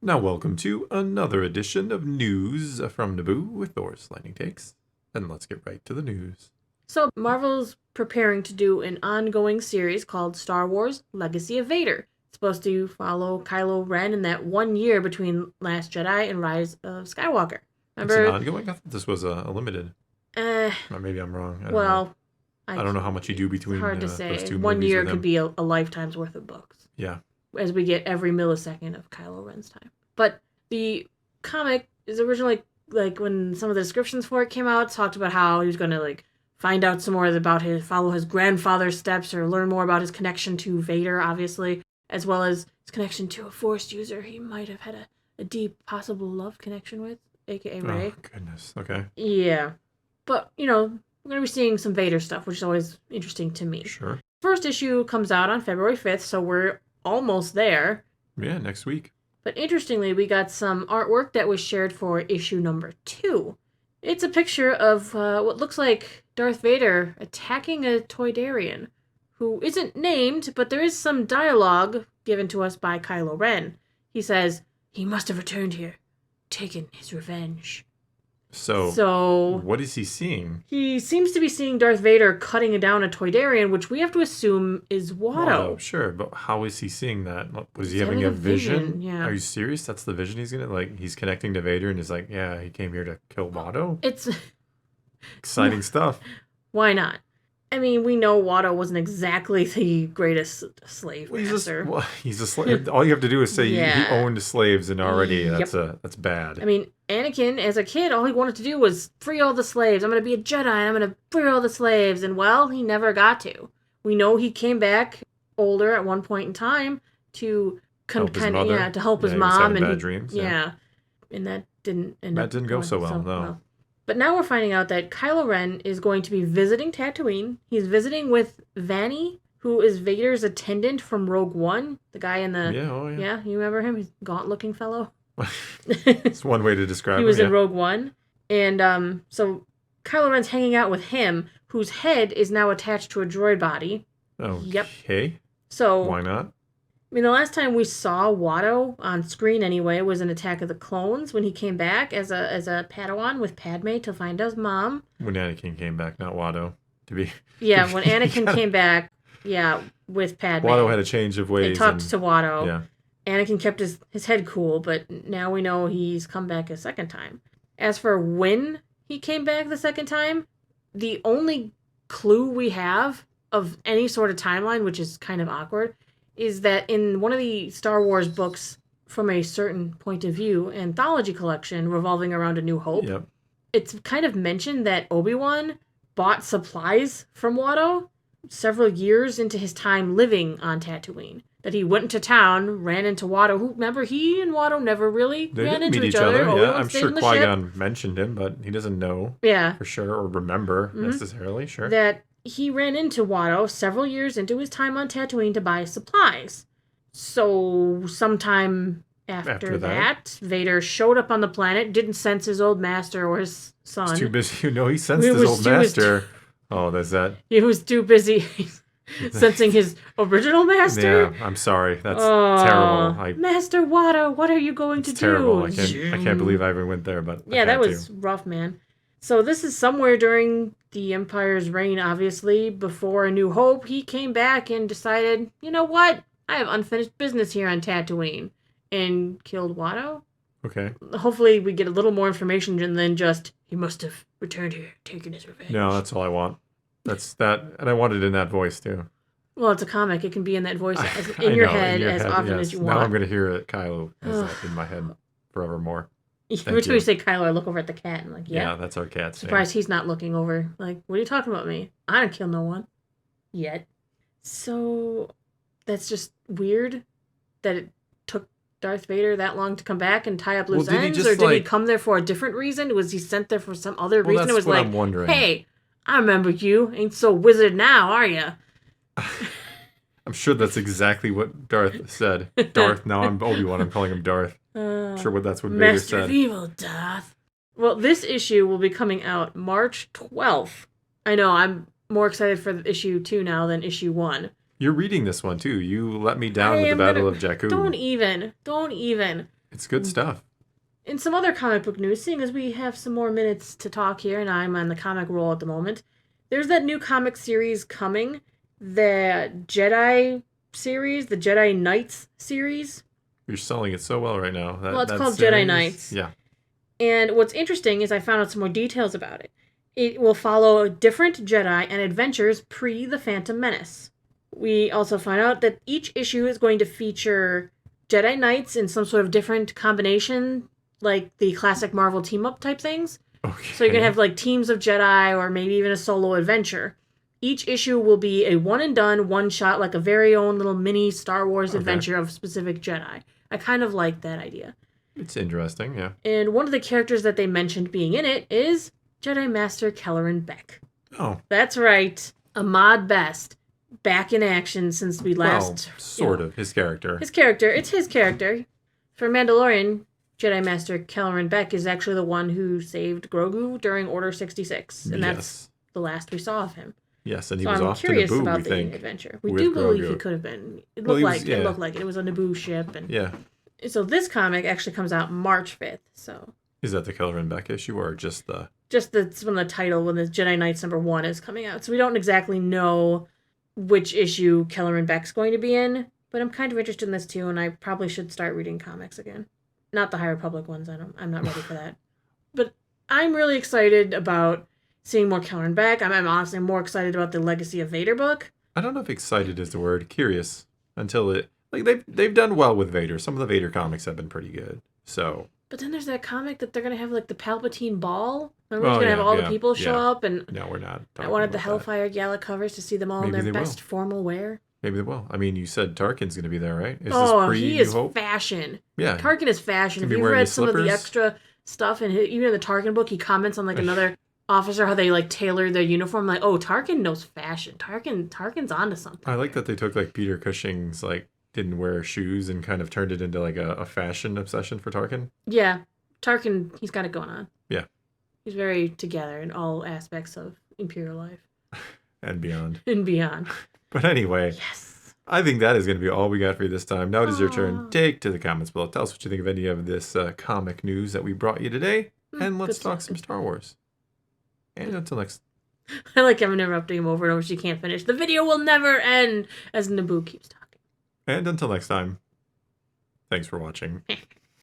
Now welcome to another edition of News from Naboo with Thor's Lightning Takes. And let's get right to the news. So, Marvel's preparing to do an ongoing series called Star Wars Legacy of Vader. It's supposed to follow Kylo Ren in that 1 year between Last Jedi and Rise of Skywalker. Remember? It's an ongoing? I thought this was a limited. Or maybe I'm wrong. I don't know how much you do between hard to say. those two 1 movies year with could them. be a lifetime's worth of books. Yeah. As we get every millisecond of Kylo Ren's time. But the comic is originally, when some of the descriptions for it came out, talked about how he was going to, find out some more about follow his grandfather's steps or learn more about his connection to Vader, obviously, as well as his connection to a Force user he might have had a deep, possible love connection with, a.k.a. Rey. Oh, goodness. Okay. Yeah. But, we're going to be seeing some Vader stuff, which is always interesting to me. Sure. First issue comes out on February 5th, so we're almost there. Yeah, next week. But interestingly, we got some artwork that was shared for issue number 2. It's a picture of what looks like Darth Vader attacking a Toydarian, who isn't named, but there is some dialogue given to us by Kylo Ren. He says, he must have returned here, taken his revenge. So what is he seeing? He seems to be seeing Darth Vader cutting down a Toydarian, which we have to assume is Watto. Sure, but how is he seeing that? Was he having a vision? Yeah. Are you serious? That's the vision he's gonna he's connecting to Vader and is like, yeah, he came here to kill Watto? It's exciting stuff. Why not? I mean, we know Watto wasn't exactly the greatest slave master. He's a slave. All you have to do is say he owned slaves, and already that's bad. I mean, Anakin, as a kid, all he wanted to do was free all the slaves. I'm going to be a Jedi, and I'm going to free all the slaves. And, well, he never got to. We know he came back older at one point in time to help his mother. To help his mom. He was having bad dreams. Yeah. And that didn't end up... That didn't go so well, no. But now we're finding out that Kylo Ren is going to be visiting Tatooine. He's visiting with Vanny, who is Vader's attendant from Rogue One. The guy in the... Yeah, you remember him? He's a gaunt-looking fellow. It's one way to describe him. He was in Rogue One. And so Kylo Ren's hanging out with him, whose head is now attached to a droid body. Oh, yep. Okay. So... Why not? I mean, the last time we saw Watto on screen anyway was in Attack of the Clones when he came back as a Padawan with Padme to find his mom. When Anakin came back, not Watto. When Anakin came back, with Padme. Watto had a change of ways. They talked to Watto. Yeah. Anakin kept his head cool, but now we know he's come back a second time. As for when he came back the second time, the only clue we have of any sort of timeline, which is kind of awkward, is that in one of the Star Wars books, from a certain point of view, anthology collection revolving around A New Hope, it's kind of mentioned that Obi-Wan bought supplies from Watto several years into his time living on Tatooine. That he went into town, ran into Watto, who, remember, he and Watto never really ran into each other. Yeah, I'm sure Qui-Gon mentioned him, but he doesn't know for sure or remember necessarily, sure. That he ran into Watto several years into his time on Tatooine to buy supplies. So sometime after that, Vader showed up on the planet, didn't sense his old master or his son. He's too busy. He sensed his old master. Oh, there's that. He was too busy sensing his original master. Yeah, I'm sorry. That's terrible. Master Watto, what are you going to do? Terrible. I can't believe I even went there, but that was rough, man. So this is somewhere during the Empire's reign, obviously. Before A New Hope, he came back and decided, you know what? I have unfinished business here on Tatooine. And killed Watto. Okay. Hopefully we get a little more information than just, he must have returned here, taken his revenge. No, that's all I want. That's that, and I want it in that voice, too. Well, it's a comic. It can be in that voice in your head as often as you want. Now I'm going to hear it, Kylo, in my head forevermore. Every time you say Kylo, I look over at the cat and yeah, that's our cat. Surprised he's not looking over. Like, what are you talking about me? I didn't kill no one. Yet. So, that's just weird that it took Darth Vader that long to come back and tie up loose ends? Or did he come there for a different reason? Was he sent there for some other reason? That's it was what I'm wondering. Hey, I remember you. Ain't so wizard now, are you? I'm sure that's exactly what Darth said. Darth, now I'm Obi-Wan. I'm calling him Darth. I'm sure that's what Vader said. Master of Evil, Darth. Well, this issue will be coming out March 12th. I know, I'm more excited for issue 2 now than issue 1. You're reading this one, too. You let me down with the Battle of Jakku. Don't even. It's good stuff. In some other comic book news, seeing as we have some more minutes to talk here, and I'm on the comic roll at the moment, there's that new comic series coming, the Jedi series, the Jedi Knights series. You're selling it so well right now. It's called series, Jedi Knights. Yeah. And what's interesting is I found out some more details about it. It will follow different Jedi and adventures pre the Phantom Menace. We also find out that each issue is going to feature Jedi Knights in some sort of different combination, like the classic Marvel team-up type things. Okay. So you're going to have like teams of Jedi or maybe even a solo adventure. Each issue will be a one-and-done, one-shot, like a very own little mini Star Wars adventure of specific Jedi. I kind of like that idea. It's interesting, yeah. And one of the characters that they mentioned being in it is Jedi Master Kelleran Beq. Oh. That's right. Ahmad Best. Back in action since we last... Well, sort of. His character. His character. It's his character. For Mandalorian, Jedi Master Kelleran Beq is actually the one who saved Grogu during Order 66. And that's the last we saw of him. Yes, and he was off to Naboo, about we the think. Adventure. We do believe Grogu. he could have been. It looked like it. It was a Naboo ship. And yeah. So this comic actually comes out March 5th. So is that the Kelleran Beq issue or just the... Just from the title when the Jedi Knights #1 is coming out. So we don't exactly know which issue Kelleran Beq's going to be in. But I'm kind of interested in this too, and I probably should start reading comics again. Not the High Republic ones. I'm not ready for that. But I'm really excited about seeing more Kelleran Beq. I'm honestly more excited about the Legacy of Vader book. I don't know if excited is the word. Curious. Until it... Like, they've done well with Vader. Some of the Vader comics have been pretty good. So... But then there's that comic that they're going to have, like, the Palpatine ball. Remember, he's going to have all the people show up? And no, we're not. I wanted the Hellfire Gala covers to see them all in their best formal wear. Maybe they will. I mean, you said Tarkin's going to be there, right? Is this he is fashion. Yeah. Tarkin is fashion. If you've read some of the extra stuff, and even in the Tarkin book, he comments on, like, another officer, how they, like, tailor their uniform. Like, oh, Tarkin knows fashion. Tarkin's onto something. I like that they took, like, Peter Cushing's, like, didn't wear shoes and kind of turned it into, like, a fashion obsession for Tarkin. Yeah. Tarkin, he's got it going on. Yeah. He's very together in all aspects of Imperial life. And beyond. And beyond. But anyway. Yes. I think that is going to be all we got for you this time. Now it is your turn. Take to the comments below. Tell us what you think of any of this comic news that we brought you today. And let's talk some Star Wars. And until next. I like him interrupting him over and over. She can't finish. The video will never end as Naboo keeps talking. And until next time. Thanks for watching.